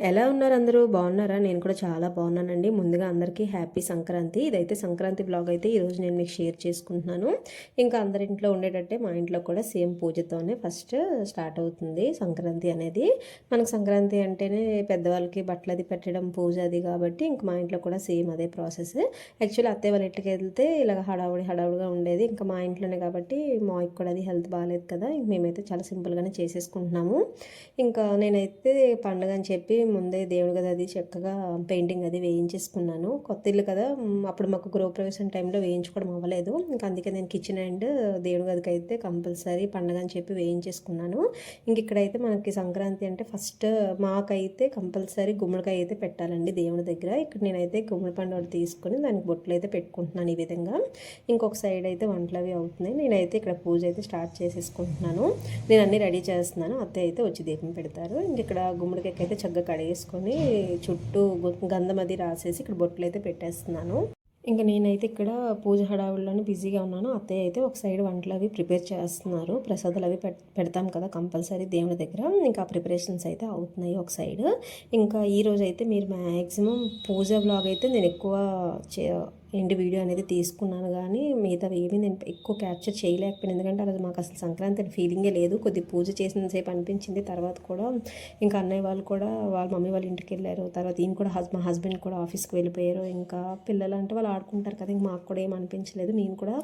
ఎలా ఉన్నారు అందరూ? బాగున్నారా? నేను కూడా చాలా బాగున్నానండి. ముందుగా అందరికీ హ్యాపీ సంక్రాంతి. ఇదైతే సంక్రాంతి బ్లాగ్ అయితే ఈరోజు నేను మీకు షేర్ చేసుకుంటున్నాను. ఇంకా అందరింట్లో ఉండేటట్టే మా ఇంట్లో కూడా సేమ్ పూజతోనే ఫస్ట్ స్టార్ట్ అవుతుంది సంక్రాంతి అనేది. మనకు సంక్రాంతి అంటేనే పెద్దవాళ్ళకి బట్టలు అది పెట్టడం పూజ అది కాబట్టి ఇంక మా ఇంట్లో కూడా సేమ్ అదే ప్రాసెస్. యాక్చువల్లీ అత్తయ్య వాళ్ళ ఇంటికి వెళ్తే ఇలా హడావుడిగా ఉండేది. ఇంకా మా ఇంట్లోనే కాబట్టి మాకు కూడా అది హెల్త్ బాగాలేదు కదా, మేమైతే చాలా సింపుల్గానే చేసేసుకుంటున్నాము. ఇంకా నేనైతే పండుగ అని చెప్పి ముందే దేవుడి గది అది చక్కగా పెయింటింగ్ అది వేయించేసుకున్నాను. కొత్త ఇల్లు కదా, అప్పుడు మాకు గృహప్రవేశం టైంలో వేయించుకోవడం అవ్వలేదు. ఇంకా అందుకే నేను కిచెన్ అండ్ దేవుడి గదికి అయితే కంపల్సరీ పండుగ అని చెప్పి వేయించేసుకున్నాను. ఇంక ఇక్కడైతే మనకి సంక్రాంతి అంటే ఫస్ట్ మాకైతే కంపల్సరీ గుమ్మడికాయ అయితే పెట్టాలండి దేవుడి దగ్గర. ఇక్కడ నేనైతే గుమ్మడి పండు ఒకటి తీసుకొని దానికి బొట్లు అయితే పెట్టుకుంటున్నాను ఈ విధంగా. ఇంకొక సైడ్ అయితే వంటలు అవి అవుతున్నాయి. నేనైతే ఇక్కడ పూజ అయితే స్టార్ట్ చేసేసుకుంటున్నాను. నేను అన్నీ రెడీ చేస్తున్నాను. అత్తయ్య అయితే వచ్చి దీపం పెడతారు. ఇంక ఇక్కడ గుమ్మడికాయ అయితే చక్కగా కడిగేసుకొని చుట్టూ గంధం అది రాసేసి ఇక్కడ బొట్లు అయితే పెట్టేస్తున్నాను. ఇంకా నేనైతే ఇక్కడ పూజ హడావుల్లోనే బిజీగా ఉన్నాను. అత్తయ్య అయితే ఒక సైడ్ వంటలు అవి ప్రిపేర్ చేస్తున్నారు. ప్రసాదాలు అవి పెడతాం కదా కంపల్సరీ దేవుడి దగ్గర. ఇంకా ప్రిపరేషన్స్ అయితే అవుతున్నాయి ఒక సైడ్. ఇంకా ఈరోజు అయితే మీరు మ్యాక్సిమం పూజ వ్లాగ్ అయితే నేను ఎక్కువ వీడియో అనేది తీసుకున్నాను, కానీ మిగతా ఏమీ నేను ఎక్కువ క్యాప్చర్ చేయలేకపోయాను. ఎందుకంటే ఆ రోజు మాకు అసలు సంక్రాంతి అని ఫీలింగే లేదు. కొద్ది పూజ చేసినంతసేపు అనిపించింది. తర్వాత కూడా ఇంకా అన్నయ్య వాళ్ళు కూడా వాళ్ళ మమ్మీ వాళ్ళ ఇంటికి వెళ్ళారు. తర్వాత ఈయన కూడా మా హస్బెండ్ కూడా ఆఫీస్కి వెళ్ళిపోయారు. ఇంకా పిల్లలు అంటే వాళ్ళు ఆడుకుంటారు కదా, ఇంక మాకు కూడా ఏం అనిపించలేదు. నేను కూడా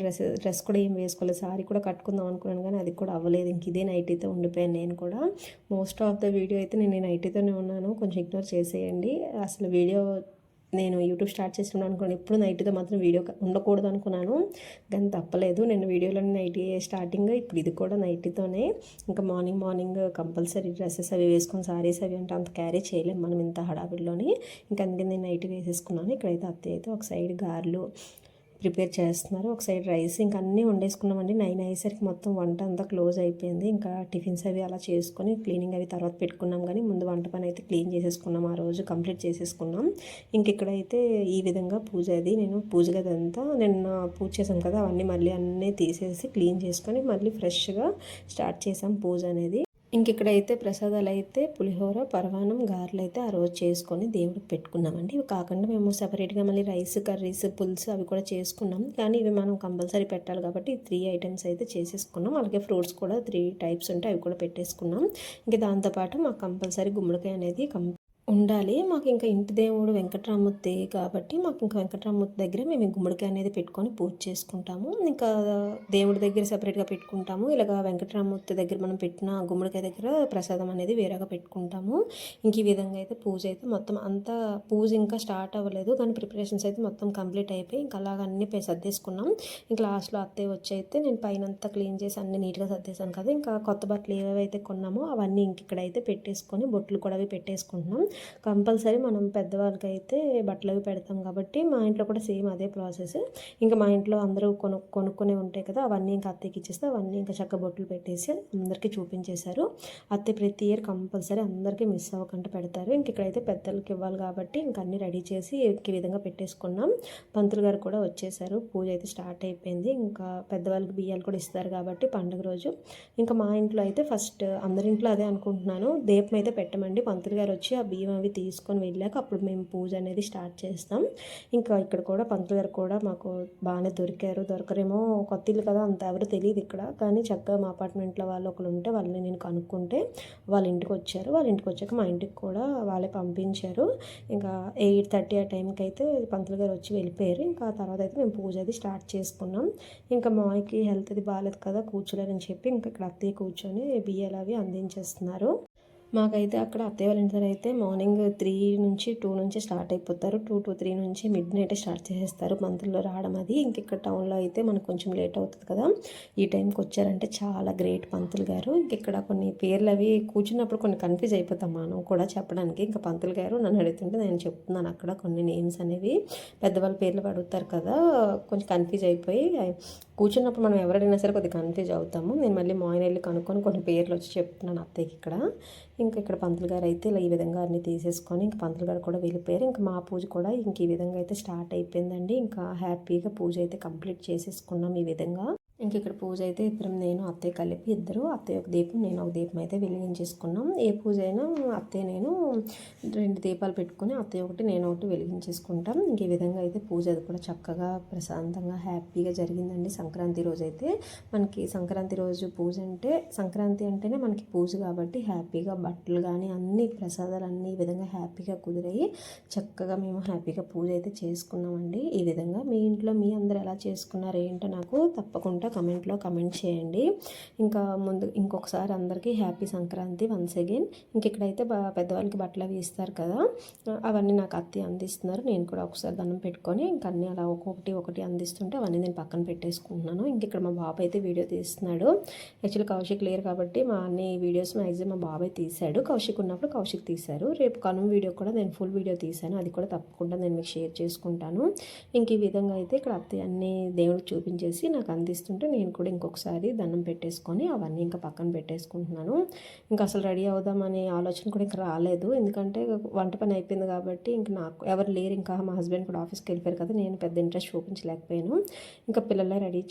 డ్రెస్ కూడా ఏం వేసుకోలేదు. సారీ కూడా కట్టుకుందాం అనుకున్నాను, కానీ అది కూడా అవ్వలేదు. ఇంక ఇదే నైటీతో ఉండిపోయాను నేను కూడా. మోస్ట్ ఆఫ్ ద వీడియో అయితే నేను నైటీతోనే ఉన్నాను. కొంచెం ఇగ్నోర్ చేసేయండి. అసలు వీడియో నేను యూట్యూబ్ స్టార్ట్ చేస్తున్నాను అనుకోండి, ఎప్పుడు నైట్తో మాత్రం వీడియో ఉండకూడదు అనుకున్నాను, కానీ తప్పలేదు. నేను వీడియోలో నైటీ స్టార్టింగ్, ఇప్పుడు ఇది కూడా నైటీతోనే. ఇంకా మార్నింగ్ కంపల్సరీ డ్రెస్సెస్ అవి వేసుకొని సారీస్ అవి అంటే అంత క్యారీ చేయలేము మనం ఇంత హడావిడిలోని. ఇంకా అందుకే నేను నైటీ వేసేసుకున్నాను. ఇక్కడైతే అత్తయ్య అయితే ఒక సైడ్ గారెలు ప్రిపేర్ చేస్తున్నారు, ఒక సైడ్ రైస్. ఇంకా అన్నీ వండేసుకున్నామండి. 9 అయ్యేసరికి మొత్తం వంట అంతా క్లోజ్ అయిపోయింది. ఇంకా టిఫిన్స్ అవి అలా చేసుకొని క్లీనింగ్ అవి తర్వాత పెట్టుకున్నాం, కానీ ముందు వంట పని అయితే క్లీన్ చేసేసుకున్నాం, ఆ రోజు కంప్లీట్ చేసేసుకున్నాం. ఇంక ఇక్కడైతే ఈ విధంగా పూజ అది నేను పూజ గది అంతా నిన్న పూజ చేసాం కదా, అవన్నీ మళ్ళీ అన్నీ తీసేసి క్లీన్ చేసుకొని మళ్ళీ ఫ్రెష్గా స్టార్ట్ చేసాం పూజ అనేది. ఇంక ఇక్కడైతే ప్రసాదాలు అయితే పులిహోర, పరమాన్నం, గారెలు అయితే ఆ రోజు చేసుకొని దేవుడికి పెట్టుకున్నామండి. ఇవి కాకుండా మేము సపరేట్గా మళ్ళీ రైస్, కర్రీస్, పులుసు అవి కూడా చేసుకున్నాం, కానీ ఇవి మనం కంపల్సరీ పెట్టాలి కాబట్టి 3 ఐటమ్స్ అయితే చేసేసుకున్నాం. అలాగే ఫ్రూట్స్ కూడా 3 టైప్స్ ఉంటాయి, అవి కూడా పెట్టేసుకున్నాం. ఇంకా దాంతోపాటు మాకు కంపల్సరీ గుమ్మడికాయ అనేది ఉండాలి. మాకు ఇంకా ఇంటి దేవుడు వెంకటరామూర్తి కాబట్టి మాకు ఇంకా వెంకటరామూర్తి దగ్గర మేము గుమ్మడికాయ అనేది పెట్టుకొని పూజ చేసుకుంటాము. ఇంకా దేవుడి దగ్గర సపరేట్గా పెట్టుకుంటాము. ఇలాగ వెంకటరామూర్తి దగ్గర మనం పెట్టిన గుమ్మడికాయ దగ్గర ప్రసాదం అనేది వేరేగా పెట్టుకుంటాము. ఇంక ఈ విధంగా అయితే పూజ అయితే మొత్తం అంతా పూజ ఇంకా స్టార్ట్ అవ్వలేదు, కానీ ప్రిపరేషన్స్ అయితే మొత్తం కంప్లీట్ అయిపోయి ఇంకా అలాగ అన్నీ సర్దేసుకున్నాం. ఇంకా లాస్ట్లో అత్తయ్య వచ్చి అయితే నేను పైన అంతా క్లీన్ చేసి అన్ని నీట్గా సర్దేశాను కదా, ఇంకా కొత్త బట్టలు ఏవైతే కొన్నామో అవన్నీ ఇంక ఇక్కడైతే పెట్టేసుకొని బొట్లు కూడా అవి పెట్టేసుకుంటున్నాం. కంపల్సరీ మనం పెద్దవాళ్ళకి అయితే బట్టలు అవి పెడతాం కాబట్టి మా ఇంట్లో కూడా సేమ్ అదే ప్రాసెస్. ఇంకా మా ఇంట్లో అందరూ కొనుక్కొని ఉంటాయి కదా, అవన్నీ ఇంకా అత్తయ్యకి ఇచ్చేస్తే అవన్నీ ఇంకా చక్క బొట్లు పెట్టేసి అందరికీ చూపించేశారు. అత్తయ్య ప్రతి ఇయర్ కంపల్సరీ అందరికీ మిస్ అవ్వకుండా పెడతారు. ఇంక ఇక్కడైతే పెద్దలకి ఇవ్వాలి కాబట్టి ఇంక అన్నీ రెడీ చేసి ఈ విధంగా పెట్టేసుకున్నాం. పంతులు గారు కూడా వచ్చేసారు. పూజ అయితే స్టార్ట్ అయిపోయింది. ఇంకా పెద్దవాళ్ళకి బియ్యాలు కూడా ఇస్తారు కాబట్టి పండుగ రోజు. ఇంకా మా ఇంట్లో అయితే ఫస్ట్ అందరింట్లో అదే అనుకుంటున్నాను, దీపం అయితే పెట్టమండి. పంతులు గారు వచ్చి ఆ బియ్యం అవి తీసుకొని వెళ్ళాక అప్పుడు మేము పూజ అనేది స్టార్ట్ చేస్తాం. ఇంకా ఇక్కడ కూడా పంతులు గారు కూడా మాకు బాగానే దొరకరేమో, కొత్త ఇల్లు కదా అంత ఎవరు తెలియదు ఇక్కడ, కానీ చక్కగా మా అపార్ట్మెంట్లో వాళ్ళు ఒకరు ఉంటే వాళ్ళని నేను కనుక్కుంటే వాళ్ళ ఇంటికి వచ్చారు. వాళ్ళ ఇంటికి వచ్చాక మా ఇంటికి కూడా వాళ్ళే పంపించారు. ఇంకా 8:30 ఆ టైంకి అయితే పంతులు గారు వచ్చి వెళ్ళిపోయారు. ఇంకా ఆ తర్వాత అయితే మేము పూజ అది స్టార్ట్ చేసుకున్నాం. ఇంకా మాకి హెల్త్ అది బాగాలేదు కదా, కూర్చోలేరని చెప్పి ఇంకా ఇక్కడ అత్తయ్య కూర్చొని బియ్యాలు అవి అందించేస్తున్నారు. మాకైతే అక్కడ అత్తయ్య వాళ్ళ ఇంటి దగ్గర అయితే మార్నింగ్ 3 నుంచి 2 నుంచి స్టార్ట్ అయిపోతారు. 2 to 3 నుంచి మిడ్ నైట్ స్టార్ట్ చేసేస్తారు మంత్రుల్లో రావడం అది. ఇంక ఇక్కడ టౌన్లో అయితే మనకు కొంచెం లేట్ అవుతుంది కదా, ఈ టైంకి వచ్చారంటే చాలా గ్రేట్ పంతులు గారు. ఇంక ఇక్కడ కొన్ని పేర్లు అవి కూర్చున్నప్పుడు కొన్ని కన్ఫ్యూజ్ అయిపోతాం మనం కూడా చెప్పడానికి. ఇంకా పంతులు గారు నన్ను అడుగుతుంటే నేను చెప్తున్నాను అక్కడ కొన్ని నేమ్స్ అనేవి, పెద్దవాళ్ళ పేర్లు అడుగుతారు కదా, కొంచెం కన్ఫ్యూజ్ అయిపోయి కూర్చున్నప్పుడు మనం ఎవరైనా సరే కొద్దిగా కన్ఫ్యూజ్ అవుతాము. నేను మళ్ళీ మార్నింగ్ వెళ్ళి కనుక్కొని కొన్ని పేర్లు వచ్చి చెప్తున్నాను అత్తయ్యకి ఇక్కడ. ఇంకా ఇక్కడ పంతులు గారు అయితే ఇలా ఈ విధంగా అన్నీ తీసేసుకొని ఇంక పంతులు గారు కూడా వెళ్ళిపోయారు. ఇంకా మా పూజ కూడా ఇంక ఈ విధంగా అయితే స్టార్ట్ అయిపోయిందండి. ఇంకా హ్యాపీగా పూజ అయితే కంప్లీట్ చేసేసుకున్నాం ఈ విధంగా. ఇంక ఇక్కడ పూజ అయితే ఇద్దరం, నేను అత్తయ్య కలిపి ఇద్దరు, అత్తయ్య ఒక దీపం నేను ఒక దీపం అయితే వెలిగించేసుకున్నాం. ఏ పూజ అయినా అత్తయ్య నేను 2 దీపాలు పెట్టుకుని అత్తయ్య ఒకటి నేను ఒకటి వెలిగించేసుకుంటాం. ఇంక ఈ విధంగా అయితే పూజ అది కూడా చక్కగా ప్రశాంతంగా హ్యాపీగా జరిగిందండి. సంక్రాంతి రోజు అయితే మనకి సంక్రాంతి రోజు పూజ అంటే, సంక్రాంతి అంటేనే మనకి పూజ కాబట్టి హ్యాపీగా బట్టలు కానీ అన్ని ప్రసాదాలు అన్నీ ఈ విధంగా హ్యాపీగా కుదిరాయి. చక్కగా మేము హ్యాపీగా పూజ అయితే చేసుకున్నామండి. ఈ విధంగా మీ ఇంట్లో మీ అందరూ ఎలా చేసుకున్నారు ఏంటో నాకు తప్పకుండా కమెంట్లో కమెంట్ చేయండి. ఇంకా ముందు ఇంకొకసారి అందరికీ హ్యాపీ సంక్రాంతి వన్స్ అగైన్. ఇంక ఇక్కడైతే పెద్దవాళ్ళకి బట్టలు అవి ఇస్తారు కదా, అవన్నీ నాకు అత్తయ్య అందిస్తున్నారు. నేను కూడా ఒకసారి దండం పెట్టుకొని ఇంక అన్నీ అలా ఒకటి అందిస్తుంటే అవన్నీ నేను పక్కన పెట్టేసుకుంటున్నాను. ఇంక ఇక్కడ మా బాబు అయితే వీడియో తీస్తున్నాడు. యాక్చువల్లీ కౌశిక్ లేరు కాబట్టి మా అన్ని వీడియోస్ మ్యాక్సిమం మా బాబాయ్ తీశాడు. కౌశిక్ ఉన్నప్పుడు కౌశిక్ తీశారు. రేపు కనుమ వీడియో కూడా నేను ఫుల్ వీడియో తీశాను, అది కూడా తప్పకుండా నేను మీకు షేర్ చేసుకుంటాను. ఇంక ఈ విధంగా అయితే ఇక్కడ అత్తయ్య అన్ని దేవుడికి చూపించేసి నాకు అందిస్తుంటే నేను కూడా ఇంకొకసారి దండం పెట్టేసుకొని అవన్నీ ఇంకా పక్కన పెట్టేసుకుంటున్నాను. ఇంకా అసలు రెడీ అవుదామనే ఆలోచన కూడా ఇంకా రాలేదు, ఎందుకంటే వంట పని అయిపోయింది కాబట్టి ఇంక నాకు ఎవరు లేరు. ఇంకా మా హస్బెండ్ కూడా ఆఫీస్కి వెళ్ళిపోయారు కదా, నేను పెద్ద ఇంట్రెస్ట్ చూపించలేకపోయాను. ఇంకా పిల్లల్ని రెడీ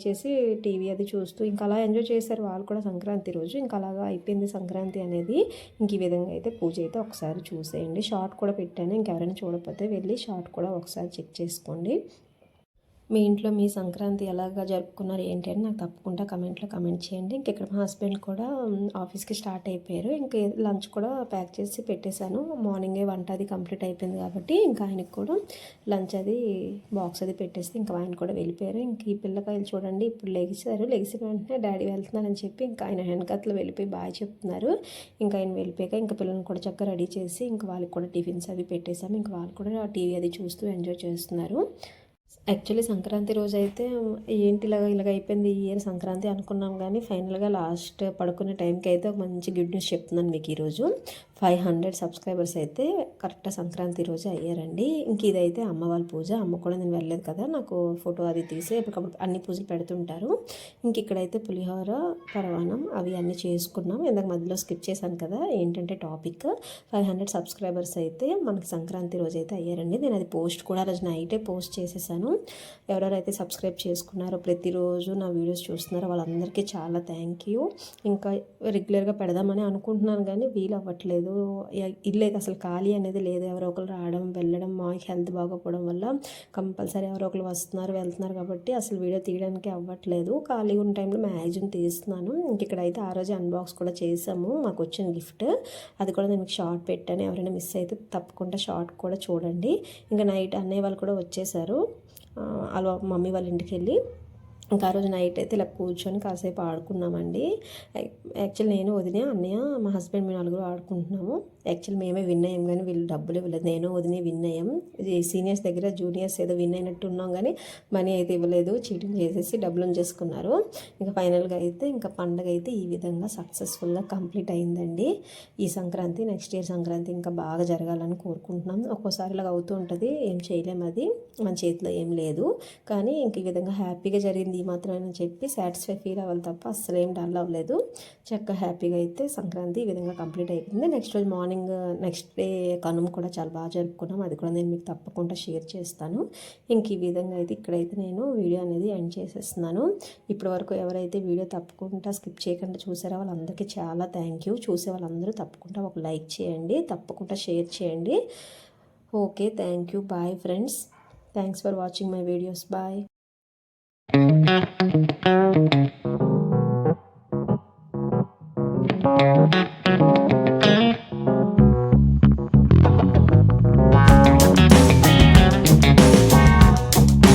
చేసి టీవీ అది చూస్తూ ఇంకా అలా ఎంజాయ్ చేశారు వాళ్ళు కూడా సంక్రాంతి రోజు. ఇంకా అలాగా అయిపోయింది సంక్రాంతి అనేది. ఇంక ఈ విధంగా అయితే పూజ అయితే ఒకసారి చూసేయండి. షార్ట్ కూడా పెట్టాను, ఇంకెవరైనా చూడకపోతే వెళ్ళి షార్ట్ కూడా ఒకసారి చెక్ చేసుకోండి. మీ ఇంట్లో మీ సంక్రాంతి ఎలాగా జరుపుకున్నారు ఏంటి అని నాకు తప్పకుండా కమెంట్లో కమెంట్ చేయండి. ఇంక ఇక్కడ మా హస్బెండ్ కూడా ఆఫీస్కి స్టార్ట్ అయిపోయారు. ఇంక లంచ్ కూడా ప్యాక్ చేసి పెట్టేశాను. మార్నింగే వంట అది కంప్లీట్ అయిపోయింది కాబట్టి ఇంకా ఆయనకి కూడా లంచ్ అది బాక్స్ అది పెట్టేస్తే ఇంకా ఆయన కూడా వెళ్ళిపోయారు. ఇంక ఈ పిల్లకాయలు చూడండి ఇప్పుడు లెగిసిన వెంటనే డాడీ వెళ్తున్నారని చెప్పి ఇంకా ఆయన వెనకట్లు వెళ్ళిపోయి బాగా చెప్తున్నారు. ఇంకా ఆయన వెళ్ళిపోయాక ఇంకా పిల్లల్ని కూడా చక్కగా రెడీ చేసి ఇంకా వాళ్ళకి కూడా టిఫిన్స్ అవి పెట్టేశాము. ఇంకా వాళ్ళు కూడా టీవీ అది చూస్తూ ఎంజాయ్ చేస్తున్నారు. యాక్చువల్లీ సంక్రాంతి రోజు అయితే ఏంటి ఇలాగ అయిపోయింది ఈ ఇయర్ సంక్రాంతి అనుకున్నాం, కానీ ఫైనల్గా లాస్ట్ పడుకునే టైంకి అయితే ఒక మంచి గుడ్ న్యూస్ చెప్తున్నాను మీకు. ఈరోజు 500 సబ్స్క్రైబర్స్ అయితే కరెక్ట్గా సంక్రాంతి రోజు అయ్యారండి. ఇంక ఇదైతే అమ్మ వాళ్ళ పూజ. అమ్మ కూడా నేను వెళ్ళలేదు కదా, నాకు ఫోటో అది తీసి ఎప్పటికప్పుడు అన్ని పూజలు పెడుతుంటారు. ఇంక ఇక్కడైతే పులిహోర పరవానం అవి అన్నీ చేసుకున్నాం. ఇందాక మధ్యలో స్కిప్ చేశాను కదా, ఏంటంటే టాపిక్ 500 సబ్స్క్రైబర్స్ అయితే మనకి సంక్రాంతి రోజు అయితే అయ్యారండి. నేను అది పోస్ట్ కూడా రోజు నైటే పోస్ట్ చేసేసాను. ఎవరెవరైతే సబ్స్క్రైబ్ చేసుకున్నారో, ప్రతిరోజు నా వీడియోస్ చూస్తున్నారో వాళ్ళందరికీ చాలా థ్యాంక్ యూ. ఇంకా రెగ్యులర్గా పెడదామని అనుకుంటున్నాను కానీ వీలు అవ్వట్లేదు. ఇల్లు అయితే అసలు ఖాళీ అనేది లేదు. ఎవరో ఒకరు రావడం వెళ్ళడం, మాకు హెల్త్ బాగోపోవడం వల్ల కంపల్సరీ ఎవరో ఒకరు వస్తున్నారు వెళ్తున్నారు కాబట్టి అసలు వీడియో తీయడానికి అవ్వట్లేదు. ఖాళీ ఉన్న టైంలో మ్యాక్సిమం తీస్తున్నాను. ఇంక ఇక్కడైతే ఆ రోజు అన్బాక్స్ కూడా చేసాము, మాకు వచ్చిన గిఫ్ట్ అది కూడా నేను మీకు షార్ట్ పెట్టాను. ఎవరైనా మిస్ అయితే తప్పకుండా షార్ట్ కూడా చూడండి. ఇంకా నైట్ అన్నయ్య వాళ్ళు కూడా వచ్చేసారు అలా మమ్మీ వాళ్ళ ఇంటికి వెళ్ళి. ఇంకా ఆ రోజు నైట్ అయితే ఇలా కూర్చొని కాసేపు ఆడుకున్నామండి. యాక్చువల్ నేను వదిన అన్నయ్య మా హస్బెండ్ మేము నలుగురు ఆడుకుంటున్నాము. యాక్చువల్ మేమే విన్ అయ్యాం కానీ వీళ్ళు డబ్బులు ఇవ్వలేదు. నేను వదిన విన్ అయ్యాం. సీనియర్స్ దగ్గర జూనియర్స్ ఏదో విన్ అయినట్టు ఉన్నాం కానీ మనీ అయితే ఇవ్వలేదు, చీటింగ్ చేసేసి డబ్బులు చేసుకున్నారు. ఇంకా ఫైనల్గా అయితే ఇంకా పండగ అయితే ఈ విధంగా సక్సెస్ఫుల్గా కంప్లీట్ అయిందండి. ఈ సంక్రాంతి నెక్స్ట్ ఇయర్ సంక్రాంతి ఇంకా బాగా జరగాలని కోరుకుంటున్నాం. ఒక్కోసారి ఇలాగ అవుతూ ఉంటుంది, ఏం చేయలేము, అది మన చేతిలో ఏం లేదు. కానీ ఇంక ఈ విధంగా హ్యాపీగా జరిగింది ఈ మాత్రమని చెప్పి సాటిస్ఫై ఫీల్ అవ్వాలి తప్ప అసలు ఏం డల్ అవ్వలేదు. చక్కగా హ్యాపీగా అయితే సంక్రాంతి ఈ విధంగా కంప్లీట్ అయిపోయింది. నెక్స్ట్ రోజు మార్నింగ్ నెక్స్ట్ డే కనుమ కూడా చాలా బాగా జరుపుకున్నాం. అది కూడా నేను మీకు తప్పకుండా షేర్ చేస్తాను. ఇంక ఈ విధంగా అయితే ఇక్కడైతే నేను వీడియో అనేది ఎండ్ చేసేస్తున్నాను. ఇప్పటి వరకు ఎవరైతే వీడియో తప్పకుండా స్కిప్ చేయకుండా చూసారో వాళ్ళందరికీ చాలా థ్యాంక్ యూ. చూసే వాళ్ళందరూ తప్పకుండా ఒక లైక్ చేయండి, తప్పకుండా షేర్ చేయండి. Okay, thank you. Bye friends. Thanks for watching my videos. Bye. Thank you.